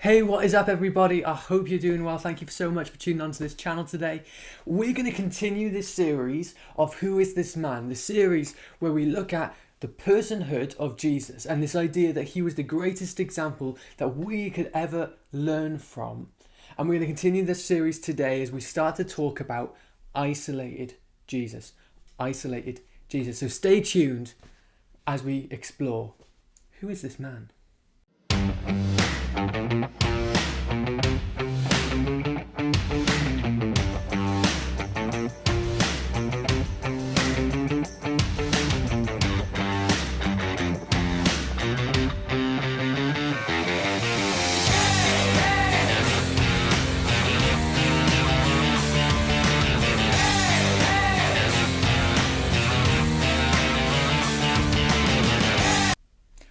Hey, what is up, everybody? I hope you're doing well. Thank you so much for tuning on to this channel today. We're going to continue this series of Who is This Man? The series where we look at the personhood of Jesus and this idea that he was the greatest example that we could ever learn from. And we're going to continue this series today as we start to talk about isolated Jesus. Isolated Jesus. So stay tuned as we explore who is this man?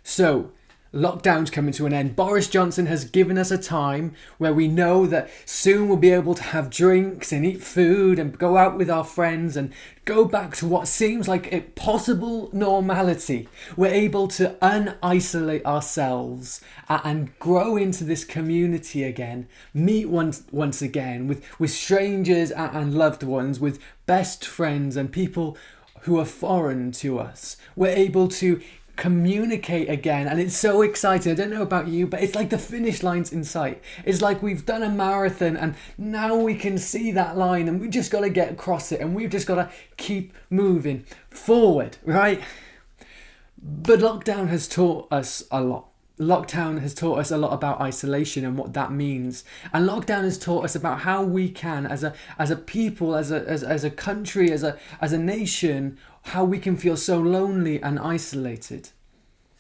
So, lockdown's coming to an end. Boris Johnson has given us a time where we know that soon we'll be able to have drinks and eat food and go out with our friends and go back to what seems like a possible normality. We're able to un-isolate ourselves and grow into this community again, meet once again with strangers and loved ones, with best friends and people who are foreign to us. We're able to communicate again, and it's so exciting. I don't know about you, but it's like the finish line's in sight. It's like we've done a marathon and now we can see that line and we've just got to get across it and we've just got to keep moving forward, right? But lockdown has taught us a lot. Lockdown has taught us a lot about isolation and what that means. And lockdown has taught us about how we can, as a people, as a country, as a nation, how we can feel so lonely and isolated.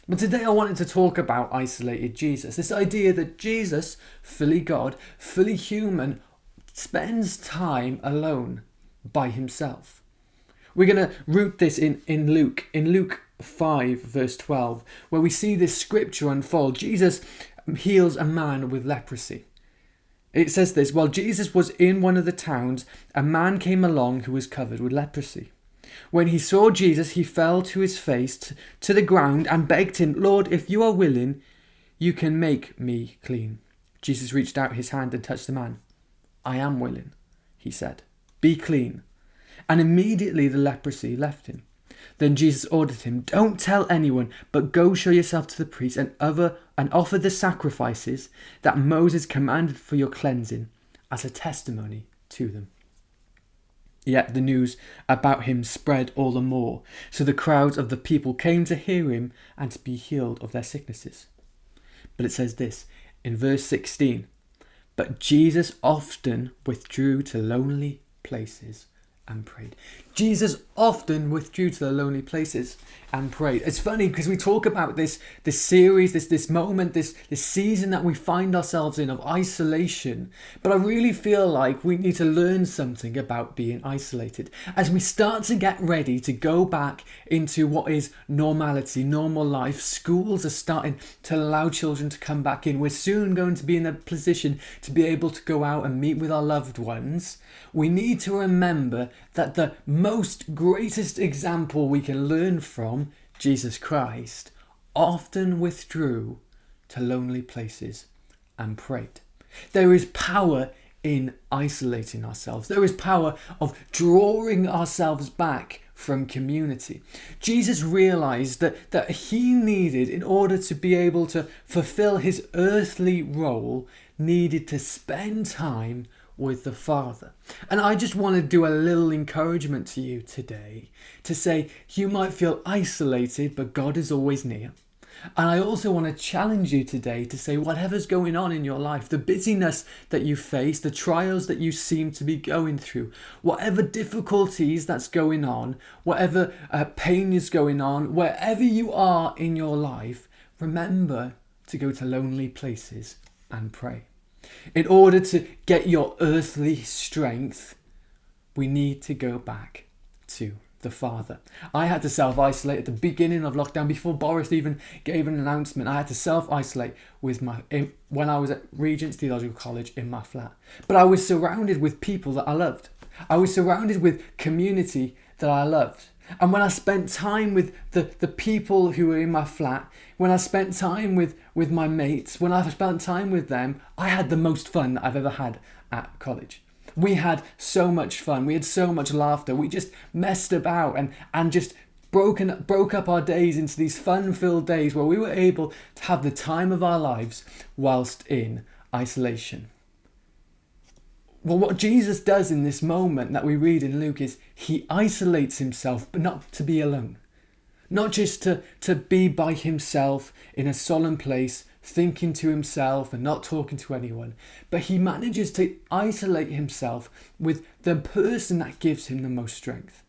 But today I wanted to talk about isolated Jesus. This idea that Jesus, fully God, fully human, spends time alone by himself. We're going to root this in Luke 5 verse 12, where we see this scripture unfold. Jesus heals a man with leprosy. It says this: while Jesus was in one of the towns, a man came along who was covered with leprosy. When he saw Jesus, he fell to his face to the ground and begged him, "Lord, if you are willing, you can make me clean." Jesus reached out his hand and touched the man. "I am willing," he said. "Be clean." And immediately the leprosy left him. Then Jesus ordered him, "Don't tell anyone, but go show yourself to the priest and offer the sacrifices that Moses commanded for your cleansing as a testimony to them." Yet the news about him spread all the more, so the crowds of the people came to hear him and to be healed of their sicknesses. But it says this in verse 16, "But Jesus often withdrew to lonely places and prayed." Jesus often withdrew to the lonely places and prayed. It's funny because we talk about this series, this moment, this season that we find ourselves in of isolation. But I really feel like we need to learn something about being isolated. As we start to get ready to go back into what is normality, normal life, schools are starting to allow children to come back in. We're soon going to be in a position to be able to go out and meet with our loved ones. We need to remember that the most greatest example we can learn from, Jesus Christ, often withdrew to lonely places and prayed. There is power in isolating ourselves. There is power of drawing ourselves back from community. Jesus realized that he needed, in order to be able to fulfill his earthly role, needed to spend time with the Father. And I just want to do a little encouragement to you today to say you might feel isolated, but God is always near. And I also want to challenge you today to say whatever's going on in your life, the busyness that you face, the trials that you seem to be going through, whatever difficulties that's going on, whatever pain is going on, wherever you are in your life, remember to go to lonely places and pray. In order to get your earthly strength, we need to go back to the Father. I had to self-isolate at the beginning of lockdown, before Boris even gave an announcement. I had to self-isolate when I was at Regent's Theological College in my flat. But I was surrounded with people that I loved. I was surrounded with community that I loved. And when I spent time with the people who were in my flat, when I spent time with my mates, when I spent time with them, I had the most fun that I've ever had at college. We had so much fun. We had so much laughter. We just messed about and just broke up our days into these fun-filled days where we were able to have the time of our lives whilst in isolation. Well, what Jesus does in this moment that we read in Luke is he isolates himself, but not to be alone. Not just to be by himself in a solemn place, thinking to himself and not talking to anyone, but he manages to isolate himself with the person that gives him the most strength.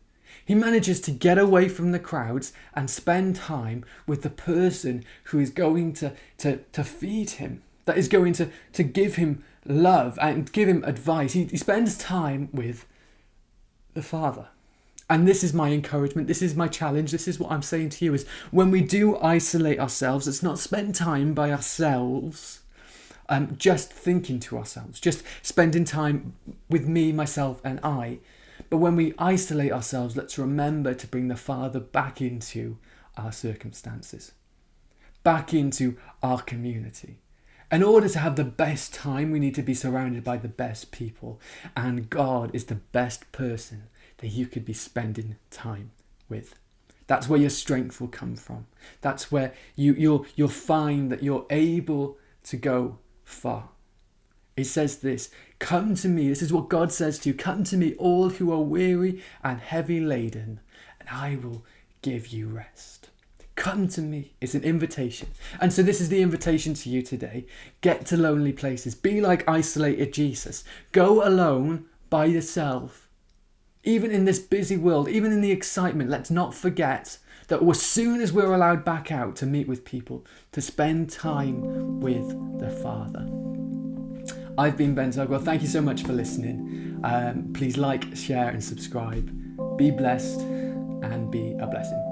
He manages to get away from the crowds and spend time with the person who is going to feed him, that is going to give him love and give him advice. He spends time with the Father. And this is my encouragement, this is my challenge, this is what I'm saying to you, is when we do isolate ourselves, let's not spend time by ourselves, just thinking to ourselves, just spending time with me, myself and I. But when we isolate ourselves, let's remember to bring the Father back into our circumstances, back into our community. In order to have the best time, we need to be surrounded by the best people. And God is the best person that you could be spending time with. That's where your strength will come from. That's where you'll find that you're able to go far. It says this, come to me. This is what God says to you. Come to me, all who are weary and heavy laden, and I will give you rest. Come to me. It's an invitation. And so this is the invitation to you today. Get to lonely places. Be like isolated Jesus. Go alone by yourself. Even in this busy world, even in the excitement, let's not forget that as soon as we're allowed back out to meet with people, to spend time with the Father. I've been Ben Tugwell. Thank you so much for listening. Please like, share and subscribe. Be blessed and be a blessing.